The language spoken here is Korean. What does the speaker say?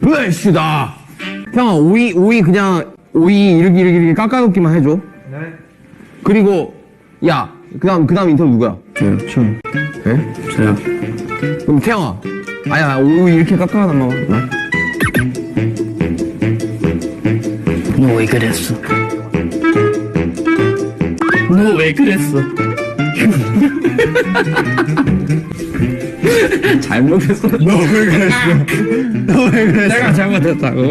으이씨, 나. 형아, 오이 그냥, 오이 이렇게 깎아놓기만 해줘. 네. 그리고, 야, 그 다음 인터뷰 누구야? 저요. 예? 저요. 그럼 태영아. 아야, 오이 이렇게 깎아놔봐. 너 왜 그랬어? 너 왜 그랬어? 잘못했어. 너 왜 그랬어? 너 왜 그랬어? 내가 잘못했다고.